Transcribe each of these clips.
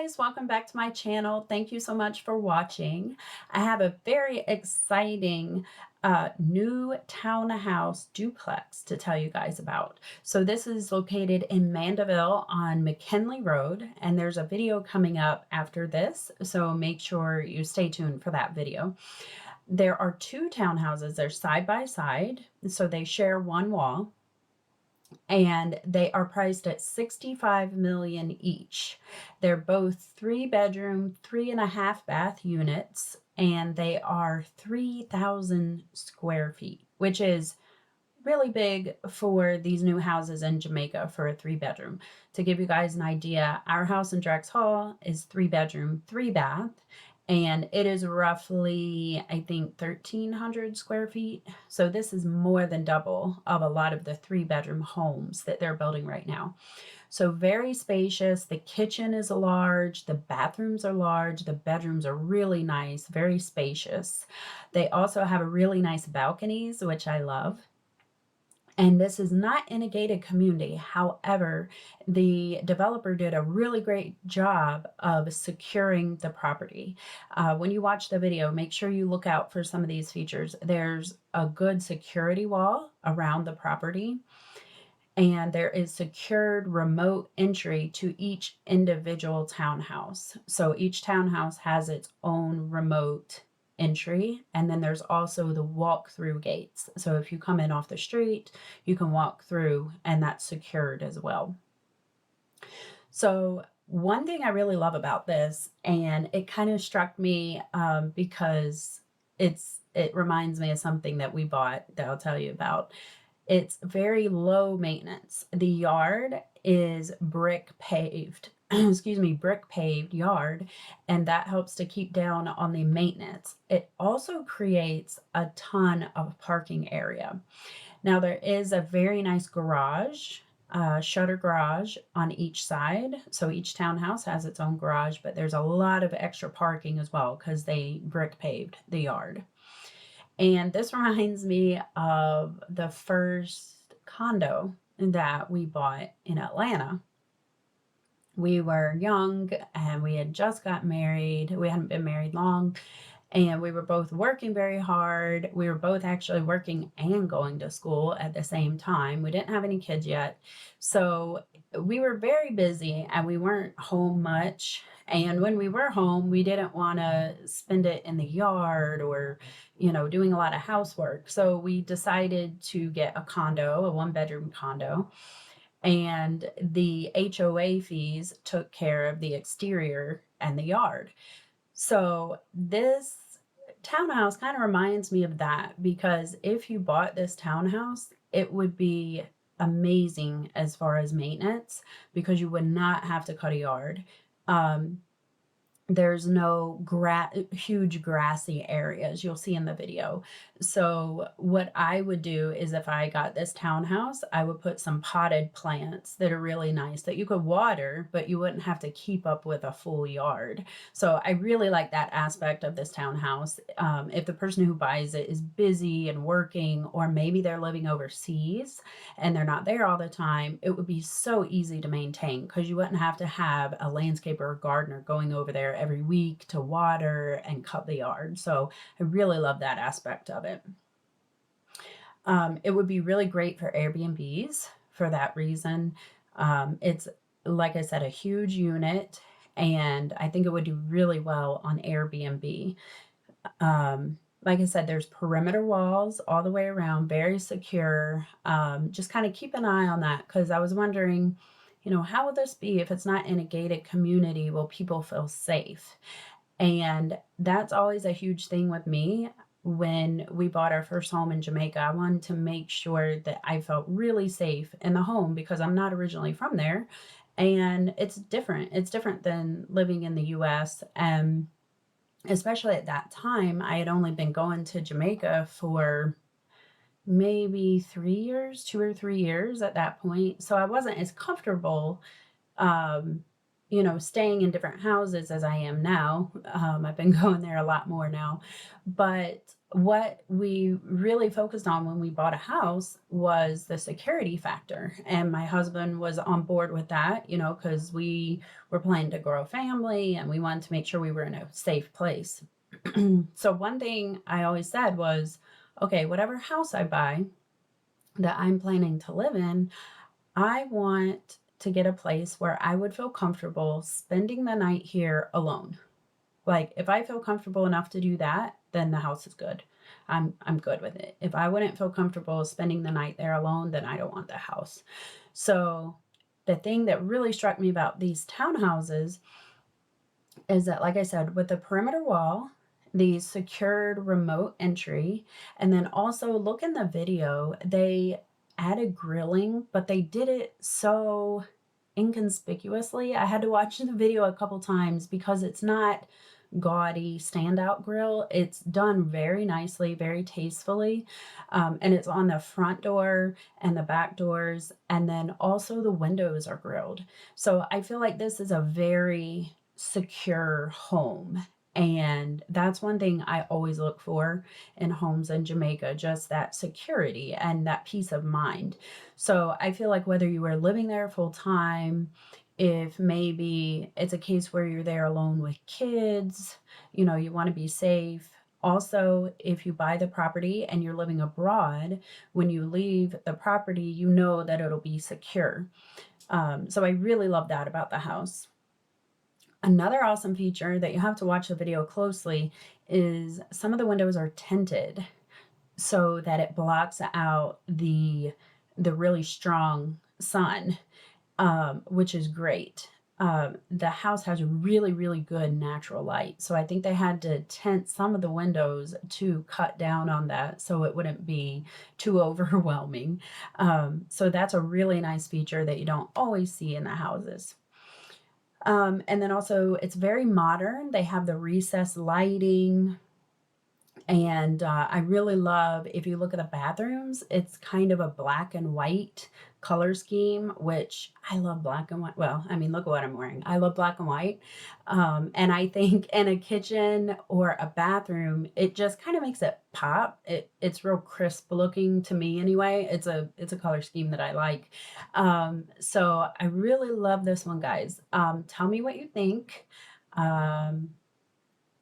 guys, welcome back to my channel. Thank you so much for watching. I have a very exciting new townhouse duplex to tell you guys about. So this is located in Mandeville on McKinley Road, and there's a video coming up after this, so make sure you stay tuned for that video. There are two townhouses. They're side by side, so they share one wall, and they are priced at $65 million each. They're both 3-bedroom, 3.5-bath units, and they are 3,000 square feet, which is really big for these new houses in Jamaica for a 3-bedroom. To give you guys an idea, our house in Drex Hall is 3-bedroom, 3-bath, and it is roughly, I think, 1,300 square feet. So this is more than double of a lot of the 3-bedroom homes that they're building right now. So very spacious. The kitchen is large. The bathrooms are large. The bedrooms are really nice, very spacious. They also have a really nice balconies, which I love. And this is not in a gated community. However, the developer did a really great job of securing the property. When you watch the video, make sure you look out for some of these features. There's a good security wall around the property, and there is secured remote entry to each individual townhouse. So each townhouse has its own remote entry, and then there's also the walk-through gates. So if you come in off the street, you can walk through, and that's secured as well. So one thing I really love about this, and it kind of struck me because it reminds me of something that we bought that I'll tell you about. It's very low maintenance. The yard is brick paved. Excuse me, brick paved yard, and that helps to keep down on the maintenance. It also creates a ton of parking area. Now there is a very nice garage, shutter garage on each side. So each townhouse has its own garage, but there's a lot of extra parking as well because they brick paved the yard. And this reminds me of the first condo that we bought in Atlanta. We were young and we had just got married. We hadn't been married long, and we were both working very hard. We were both actually working and going to school at the same time. We didn't have any kids yet. So we were very busy and we weren't home much. And when we were home, we didn't want to spend it in the yard or, doing a lot of housework. So we decided to get a condo, a 1-bedroom condo. And the HOA fees took care of the exterior and the yard. So this townhouse kind of reminds me of that, because if you bought this townhouse, it would be amazing as far as maintenance because you would not have to cut a yard. There's no huge grassy areas you'll see in the video. So what I would do is, if I got this townhouse, I would put some potted plants that are really nice that you could water, but you wouldn't have to keep up with a full yard. So I really like that aspect of this townhouse. If the person who buys it is busy and working, or maybe they're living overseas and they're not there all the time, it would be so easy to maintain because you wouldn't have to have a landscaper or gardener going over there every week to water and cut the yard. So I really love that aspect of it. It would be really great for Airbnbs for that reason. It's, like I said, a huge unit, and I think it would do really well on Airbnb. Like I said, there's perimeter walls all the way around, very secure. Just kind of keep an eye on that, because I was wondering, how will this be if it's not in a gated community? Will people feel safe? And that's always a huge thing with me. When we bought our first home in Jamaica, I wanted to make sure that I felt really safe in the home because I'm not originally from there. And it's different. It's different than living in the US. And especially at that time, I had only been going to Jamaica for maybe 3 years, 2 or 3 years at that point. So I wasn't as comfortable, staying in different houses as I am now. I've been going there a lot more now. But what we really focused on when we bought a house was the security factor. And my husband was on board with that, you know, because we were planning to grow a family and we wanted to make sure we were in a safe place. So one thing I always said was, okay, whatever house I buy that I'm planning to live in, I want to get a place where I would feel comfortable spending the night here alone. Like, if I feel comfortable enough to do that, then the house is good. I'm good with it. If I wouldn't feel comfortable spending the night there alone, then I don't want the house. So the thing that really struck me about these townhouses is that, like I said, with the perimeter wall, the secured remote entry, and then also look in the video, they added grilling, but they did it so inconspicuously. I had to watch the video a couple times because it's not gaudy standout grill. It's done very nicely, very tastefully, and it's on the front door and the back doors, and then also the windows are grilled. So I feel like this is a very secure home. And that's one thing I always look for in homes in Jamaica, just that security and that peace of mind. So I feel like whether you are living there full time, if maybe it's a case where you're there alone with kids, you know, you want to be safe. Also, if you buy the property and you're living abroad, when you leave the property, you know that it'll be secure. So I really love that about the house. Another awesome feature that you have to watch the video closely is some of the windows are tinted so that it blocks out the really strong sun, which is great. The house has really, really good natural light. So I think they had to tint some of the windows to cut down on that so it wouldn't be too overwhelming. So that's a really nice feature that you don't always see in the houses. And then also it's very modern. They have the recessed lighting. And I really love, if you look at the bathrooms, it's kind of a black and white color scheme, which I love black and white. Well, I mean, look at what I'm wearing. I love black and white. And I think in a kitchen or a bathroom, it just kind of makes it pop. It's real crisp looking to me anyway. It's a color scheme that I like. So I really love this one, guys. Tell me what you think.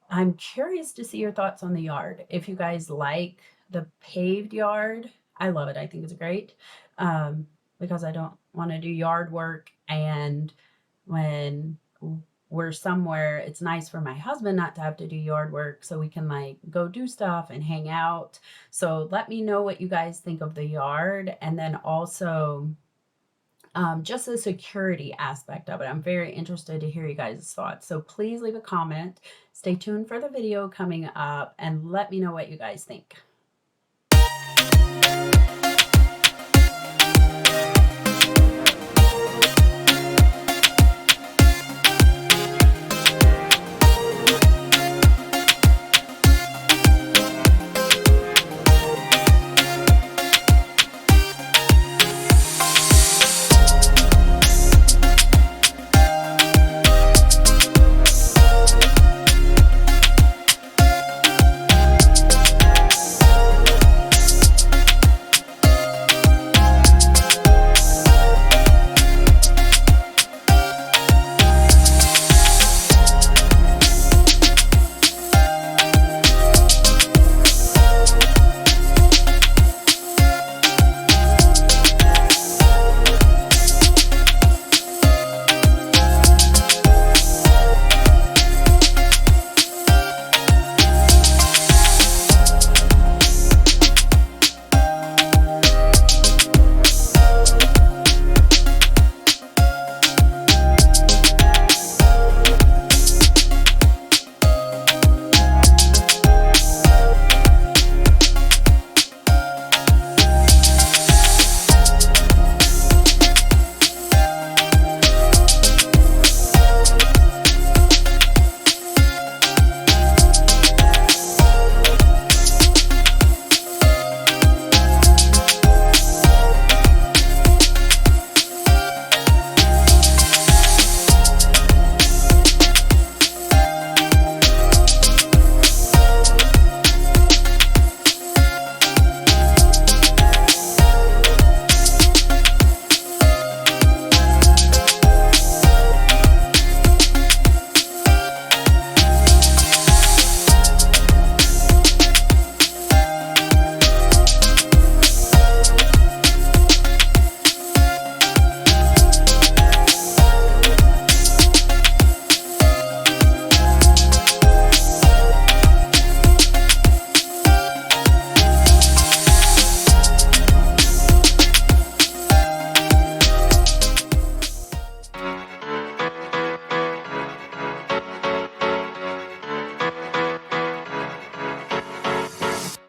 I'm curious to see your thoughts on the yard. If you guys like the paved yard, I love it. I think it's great, because I don't want to do yard work. And when we're somewhere, it's nice for my husband not to have to do yard work so we can like go do stuff and hang out. So let me know what you guys think of the yard. And then also just the security aspect of it. I'm very interested to hear you guys' thoughts. So please leave a comment. Stay tuned for the video coming up and let me know what you guys think.